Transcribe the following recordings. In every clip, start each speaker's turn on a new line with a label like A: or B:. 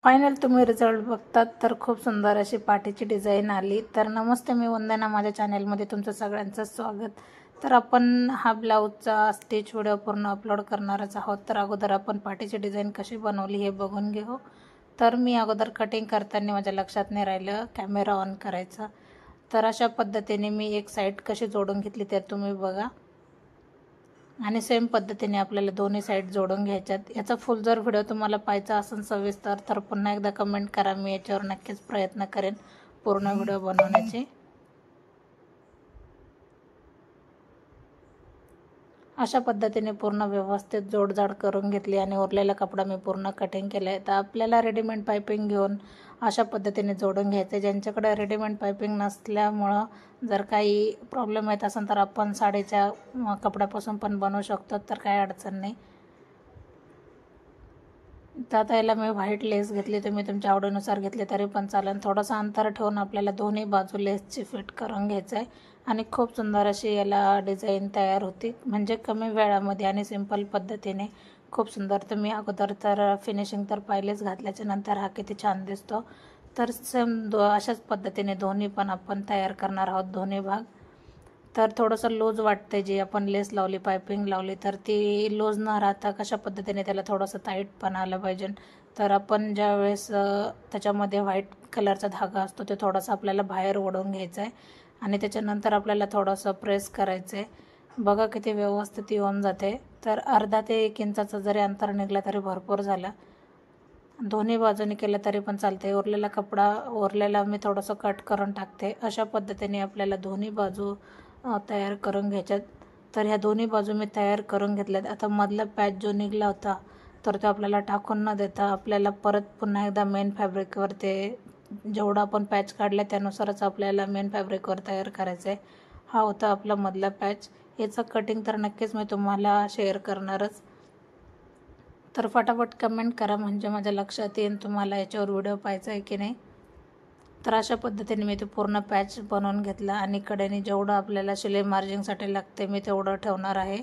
A: Final तुम्ही result बघतात तर खूप सुंदर अशी पाठीची डिझाईन आली। तर नमस्ते, मी वंदना, माझ्या चॅनलमध्ये तुमचं सगळ्यांचं स्वागत। तर आपण हा ब्लाऊजचा स्टिच व्हिडिओ पूर्ण अपलोड करणारच आहोत। तर अगोदर आपण पाठीची डिझाईन कशी बनवली हे बघून घेऊ। तर मी अगोदर कटिंग करताना माझ्या लक्षात नाही राहिलं कॅमेरा ऑन करायचा। तर अशा पद्धतीने मी एक साईड कशी जोडून घेतली ते तुम्ही बघा, आणि सेम पद्धतीने आपल्याला दोन्ही साईड जोडून घ्यायच्यात। याचा फुल जर व्हिडिओ तुम्हाला पाहायचा असेल सविस्तर तर पुन्हा एकदा कमेंट करा, मी याच्यावर नक्कीच प्रयत्न करेन पूर्ण व्हिडिओ बनवण्याचे। अशा पद्धतीने पूर्ण व्यवस्थित जोडजाड करून घेतली आणि उरलेला कपडा मी पूर्ण कटिंग केला आहे। तर आपल्याला रेडीमेड पायपिंग घेऊन अशा पद्धतीने जोडून घ्यायचं आहे। ज्यांच्याकडे रेडीमेड पायपिंग नसल्यामुळं जर काही प्रॉब्लेम येत असेल तर आपण साडीच्या कपड्यापासून पण बनवू शकतो, तर काही अडचण नाही। तर आता याला मी व्हाईट लेस घेतली, तुम्ही तुमच्या आवडीनुसार घेतले तरी पण चालेल। थोडंसं अंतर ठेवून आपल्याला दोन्ही बाजू लेसची फिट करून घ्यायचं आहे आणि खूप सुंदर अशी याला डिझाईन तयार होती, म्हणजे कमी वेळामध्ये आणि सिंपल पद्धतीने खूप सुंदर। तुम्ही अगोदर तर फिनिशिंग तर पाहिलेच, घातल्याच्या नंतर हा किती छान दिसतो। तर सेम अशाच पद्धतीने दोन्ही पण आपण तयार करणार आहोत, दोन्ही भाग। तर थोडंसं लूज वाटते, जी आपण लेस लावली, पायपिंग लावली, तर ती लूज न राहता कशा पद्धतीने त्याला थोडंसं टाईटपणा आलं पाहिजे। तर आपण ज्यावेळेस त्याच्यामध्ये व्हाईट कलरचा धागा असतो ते थोडासा आपल्याला बाहेर ओढून घ्यायचा आहे आणि त्याच्यानंतर आपल्याला थोडंसं प्रेस करायचं आहे। बघा किती व्यवस्थित येऊन जाते। तर अर्धा ते 1 इंचाचं जरी अंतर निघलं तरी भरपूर झालं। दोन्ही बाजूने केलं तरी पण चालते। उरलेला मी थोडंसं कट करून टाकते। अशा पद्धतीने आपल्याला दोन्ही बाजू तयार करून घ्यायच्यात। तर ह्या दोन्ही बाजू मी तयार करून घेतल्यात। आता मधला पॅच जो निघला होता तर तो आपल्याला टाकून न देता आपल्याला परत पुन्हा एकदा मेन फॅब्रिकवर ते जेवढा आपण पॅच काढला त्यानुसारच आपल्याला मेन फॅब्रिकवर तयार करायचं आहे। हा होता आपला मधला पॅच। याचं कटिंग तर नक्कीच मी तुम्हाला शेअर करणारच। तर फटाफट कमेंट करा, म्हणजे माझ्या लक्षात येईल तुम्हाला याच्यावर व्हिडिओ पाहायचा आहे की नाही। तर अशा पद्धतीने मी ते पूर्ण पॅच बनवून घेतला आणि कडेने जेवढं आपल्याला शिलाई मार्जिंगसाठी लागते मी तेवढं ठेवणार आहे।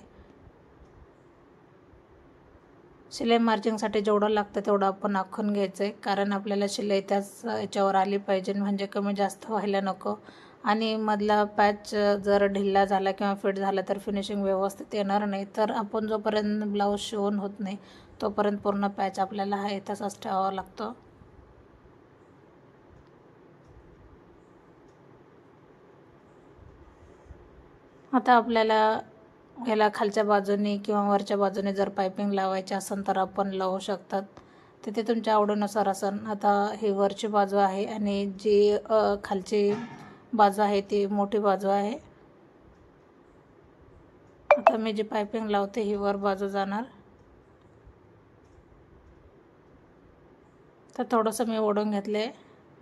A: शिलाई मार्जिंगसाठी जेवढं लागतं तेवढं आपण आखून घ्यायचं आहे, कारण आपल्याला शिलाई त्याच याच्यावर आली पाहिजे, म्हणजे कमी जास्त व्हायला नको। आणि मधला पॅच जर ढिल्ला झाला किंवा फिट झाला तर फिनिशिंग व्यवस्थित येणार नाही। तर आपण जोपर्यंत ब्लाऊज शिवून होत नाही तोपर्यंत पूर्ण पॅच आपल्याला हा तसाच ठेवावा लागतो। आता आपल्याला याला खालच्या बाजूने किंवा वरच्या बाजूने जर पायपिंग लावायची असेल तर आपण लावू शकतात, तिथे तुमच्या आवडीनुसार असेल। आता ही वरची बाजू आहे आणि जी खालची बाजू आहे ती मोठी बाजू आहे। आता मी जी पायपिंग लावते ही वर बाजू जाणार, तर थोडंसं मी ओढून घेतले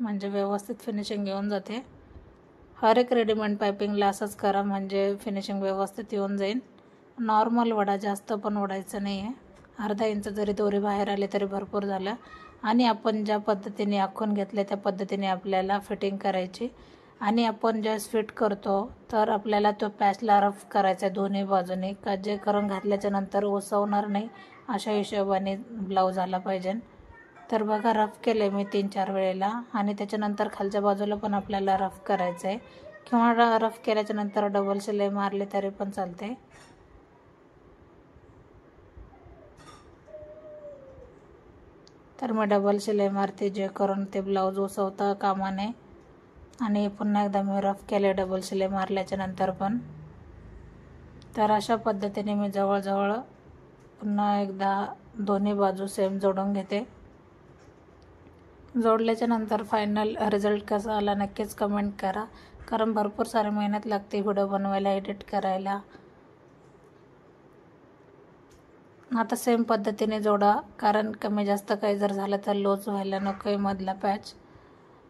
A: म्हणजे व्यवस्थित फिनिशिंग येऊन जाते। हर एक रेडीमेड पायपिंगला असंच करा, म्हणजे फिनिशिंग व्यवस्थित येऊन जाईल। नॉर्मल वडा, जास्त पण ओढायचं नाही आहे। अर्धा इंच जरी दोरी बाहेर आली तरी भरपूर झालं। आणि आपण ज्या पद्धतीने आखून घेतले त्या पद्धतीने आपल्याला फिटिंग करायची। आणि आपण ज्यावेळेस फिट करतो तर आपल्याला तो पॅचला रफ करायचा आहे दोन्ही बाजूने, का जे करून घातल्याच्या नंतर उसवणार नाही अशा हिशोबाने ब्लाऊज आला पाहिजे। तर बघा, रफ केले मी 3-4 वेळेला आणि त्याच्यानंतर खालच्या बाजूला पण आपल्याला रफ करायचं आहे, किंवा रफ केल्याच्या नंतर डबल शिलाई मारली तरी पण चालते। तर मी डबल शिलाई मारते, जे करून ते ब्लाऊज उसवता कामा नये। आणि पुन्हा एकदा मी रफ केले डबल शिलाई मारल्याच्या नंतर पण। तर अशा पद्धतीने मी जवळजवळ पुन्हा एकदा दोन्ही बाजू सेम जोडून घेते। जोडल्याच्या नंतर फायनल रिझल्ट कसा आला नक्कीच कमेंट करा, कारण भरपूर सारी मेहनत लागते व्हिडिओ बनवायला, एडिट करायला। आता सेम पद्धतीने जोडा, कारण कमी जास्त काही जर झालं तर लूज व्हायला नको आहे मधला पॅच।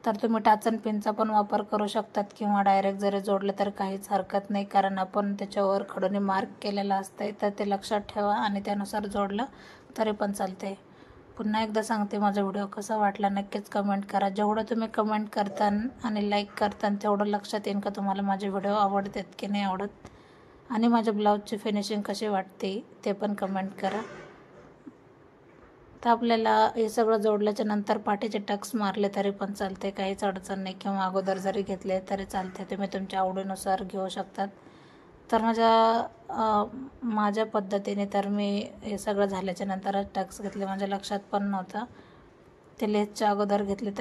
A: तर तुम्ही टाचन पिनचा पण वापर करू शकतात किंवा डायरेक्ट जरी जोडलं तर काहीच हरकत नाही, कारण आपण त्याच्यावर खडूने मार्क केलेला असते, तर ते लक्षात ठेवा आणि त्यानुसार जोडलं तरी पण चालते। पुन्हा एकदा सांगते, माझा व्हिडिओ कसा वाटला नक्कीच कमेंट करा। जेवढं तुम्ही कमेंट करता आणि लाईक करता तेवढं लक्षात येईल का तुम्हाला माझे व्हिडिओ आवडतात की नाही आवडत, आणि माझ्या ब्लाऊजची फिनिशिंग कशी वाटते ते पण कमेंट करा। तर आपल्याला हे सगळं जोडल्याच्या नंतर पाठीचे टक्स मारले तरी पण चालते, काहीच अडचण नाही, किंवा अगोदर जरी घेतले तरी चालते, तुम्ही तुमच्या आवडीनुसार घेऊ शकतात. तर माझ्या पद्धतीने तर मी हे सगळं झाल्याच्या नंतरच टक्स घेतले, माझ्या लक्षात पण नव्हतं. ते लेसच्या अगोदर घेतले तर